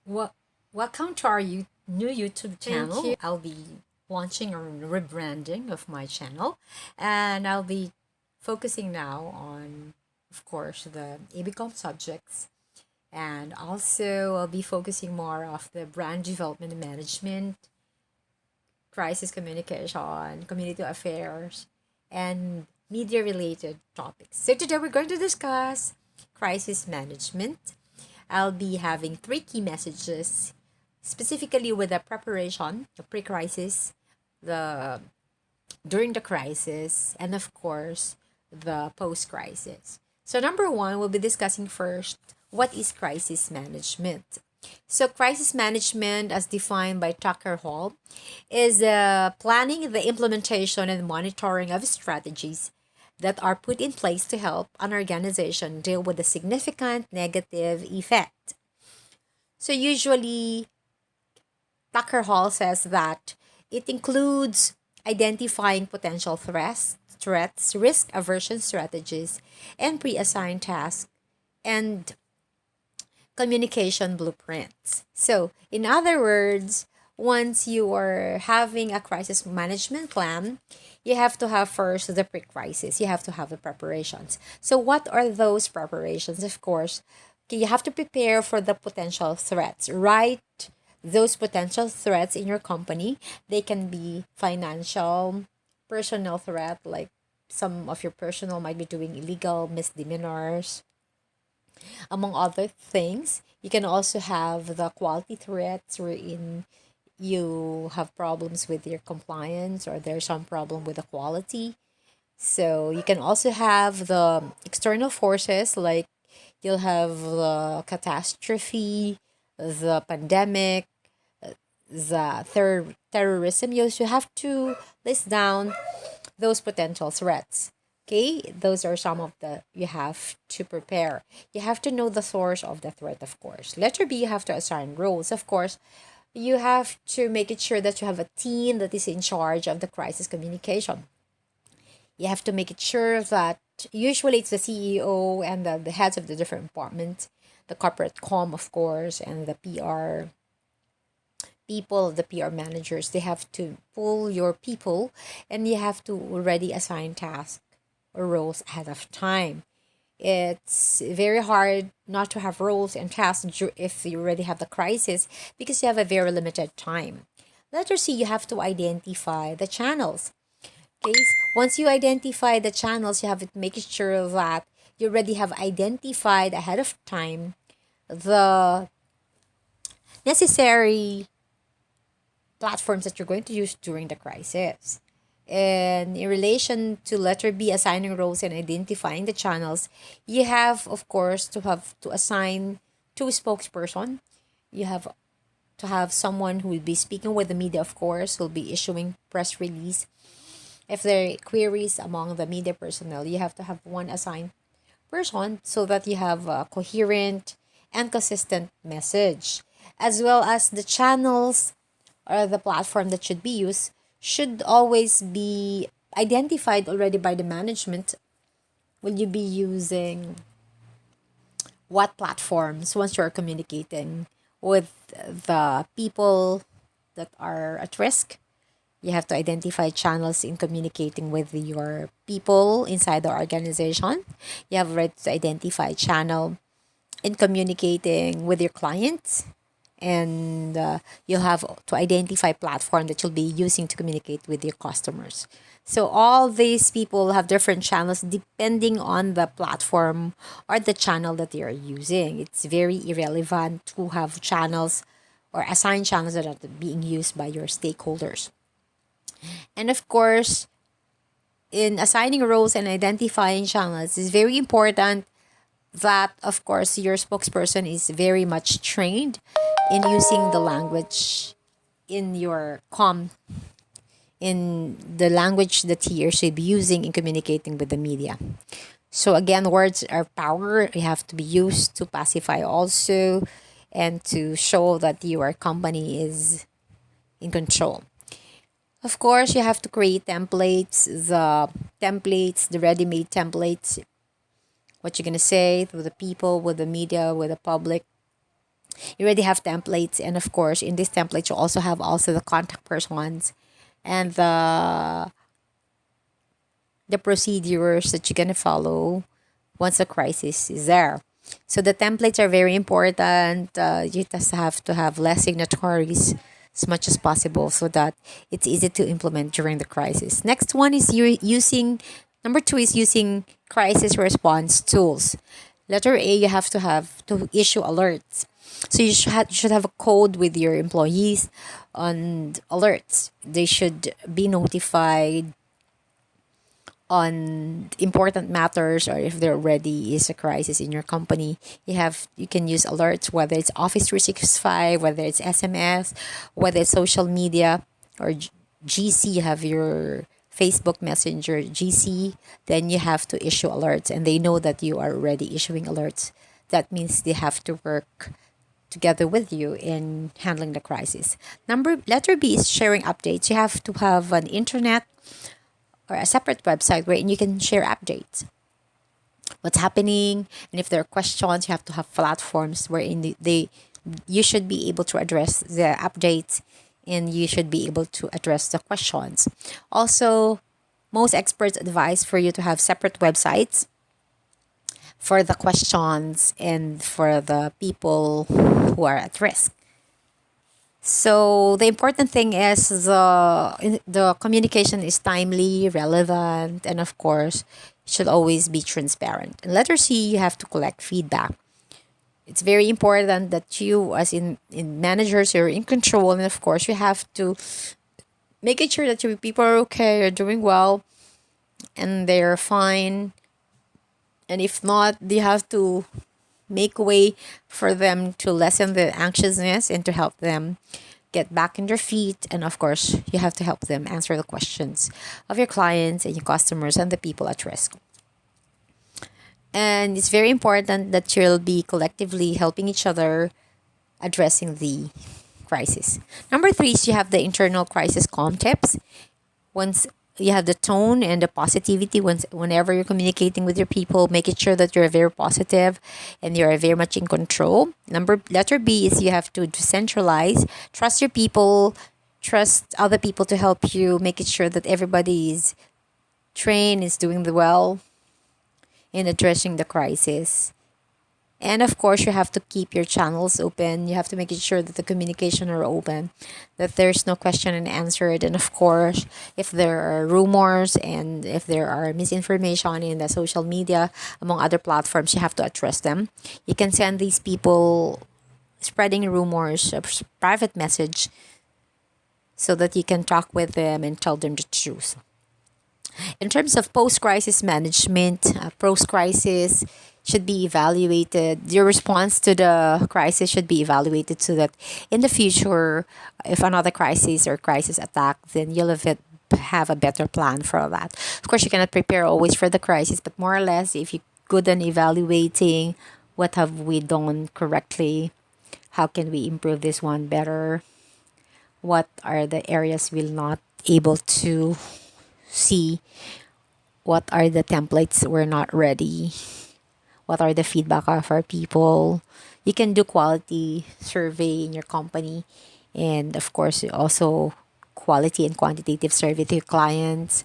Well, welcome to our new YouTube Thank channel. you. I'll be launching a rebranding of my channel, and I'll be focusing now on, of course, the ABCom subjects, and also I'll be focusing more of the brand development and management, crisis communication, community affairs, and media related topics. So today we're going to discuss crisis management. I'll be having three key messages, specifically with the preparation, the pre-crisis, the during the crisis, and of course, the post-crisis. So number one, we'll be discussing first what is crisis management. So crisis management, as defined by Tucker Hall, is planning, the implementation, and monitoring of strategies that are put in place to help an organization deal with a significant negative effect. So usually, Tucker Hall says that it includes identifying potential threats, risk aversion strategies, and pre-assigned tasks and communication blueprints. So, in other words, once you are having a crisis management plan, you have to have first the pre-crisis. You have to have the preparations. So, what are those preparations? Of course, okay, you have to prepare for the potential threats. Write those potential threats in your company. They can be financial, personal threat, like some of your personal might be doing illegal misdemeanors, among other things. You can also have the quality threats wherein you have problems with your compliance or there's some problem with the quality. So you can also have the external forces, like you'll have the catastrophe, the pandemic, the terrorism. You also have to list down those potential threats. Okay, those are some of the you have to prepare. You have to know the source of the threat, of course. Letter B, you have to assign roles. Of course, you have to make it sure that you have a team that is in charge of the crisis communication. You have to make it sure that usually it's the CEO and the heads of the different departments, the corporate com, of course, and the PR people, the PR managers. They have to pull your people, and you have to already assign tasks or roles ahead of time. It's very hard not to have roles and tasks if you already have the crisis because you have a very limited time. Letter C, you have to identify the channels. Okay, once you identify the channels, you have to make sure that you already have identified ahead of time the necessary platforms that you're going to use during the crisis. And in relation to letter B, assigning roles and identifying the channels, you have, of course, to assign two spokesperson. You have to have someone who will be speaking with the media, of course, who will be issuing press release. If there are queries among the media personnel, you have to have one assigned person so that you have a coherent and consistent message, as well as the channels or the platform that should be used should always be identified already by the management. Will you be using what platforms once you're communicating with the people that are at risk? You have to identify channels in communicating with your people inside the organization. You have right to identify channel in communicating with your clients, and you'll have to identify platform that you'll be using to communicate with your customers. So all these people have different channels depending on the platform or the channel that they are using. It's very irrelevant to have channels or assign channels that are being used by your stakeholders. And of course, in assigning roles and identifying channels, it's very important that, of course, your spokesperson is very much trained in using the language in your in the language that he or she be using in communicating with the media. So again, words are power. They have to be used to pacify also and to show that your company is in control. Of course, you have to create the ready-made templates, what you're gonna say to the people, with the media, with the public. You already have templates, and of course, in this template, you also have also the contact persons and the procedures that you're gonna follow once a crisis is there. So the templates are very important. You just have to have less signatories as much as possible so that it's easy to implement during the crisis. Next one is you using number two is using crisis response tools. Letter A, you have to issue alerts. So you should have a code with your employees on alerts. They should be notified on important matters, or if there already is a crisis in your company. You can use alerts, whether it's Office 365, whether it's SMS, whether it's social media, or GC. You have your Facebook Messenger GC. Then you have to issue alerts, and they know that you are already issuing alerts. That means they have to work together with you in handling the crisis. Letter B is sharing updates. You have to have an internet or a separate website wherein you can share updates, what's happening, and if there are questions, you have to have platforms wherein you should be able to address the updates, and you should be able to address the questions. Also, most experts advise for you to have separate websites for the questions and for the people who are at risk. So the important thing is the communication is timely, relevant, and of course, it should always be transparent. And letter C, you have to collect feedback. It's very important that you, as in managers, you're in control, and of course, you have to make it sure that your people are okay, are doing well, and they're fine. And if not, you have to make a way for them to lessen the anxiousness and to help them get back on their feet. And of course, you have to help them answer the questions of your clients and your customers and the people at risk. And it's very important that you'll be collectively helping each other addressing the crisis. Number three is you have the internal crisis calm tips. Once you have the tone and the positivity whenever you're communicating with your people, make it sure that you're very positive and you're very much in control. Letter B is you have to decentralize, trust your people, trust other people to help you, make it sure that everybody is trained, is doing the well in addressing the crisis. And of course, you have to keep your channels open. You have to make it sure that the communication are open, that there's no question and answered. And of course, if there are rumors and if there are misinformation in the social media, among other platforms, you have to address them. You can send these people spreading rumors a private message so that you can talk with them and tell them the truth. In terms of post-crisis management, post-crisis should be evaluated. Your response to the crisis should be evaluated so that in the future, if another crisis or crisis attack, then you'll have a better plan for that. Of course, you cannot prepare always for the crisis, but more or less, if you're good on evaluating what have we done correctly, how can we improve this one better, what are the areas we're not able to see, what are the templates we're not ready, what are the feedback of our people. You can do quality survey in your company, and of course also quality and quantitative survey to your clients,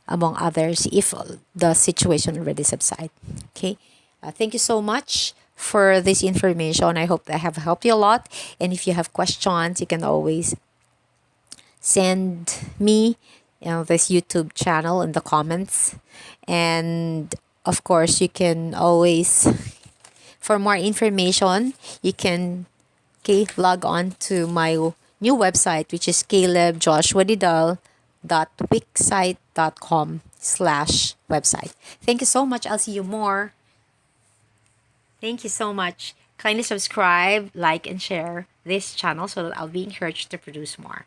among others, if the situation already subside. Okay, thank you so much for this information. I hope I have helped you a lot, and if you have questions, you can always send me this YouTube channel in the comments. And of course, you can always, for more information, you can log on to my new website, which is calebjoshuadidal.wixsite.com/website. Thank you so much. I'll see you more. Thank you so much. Kindly subscribe, like, and share this channel so that I'll be encouraged to produce more.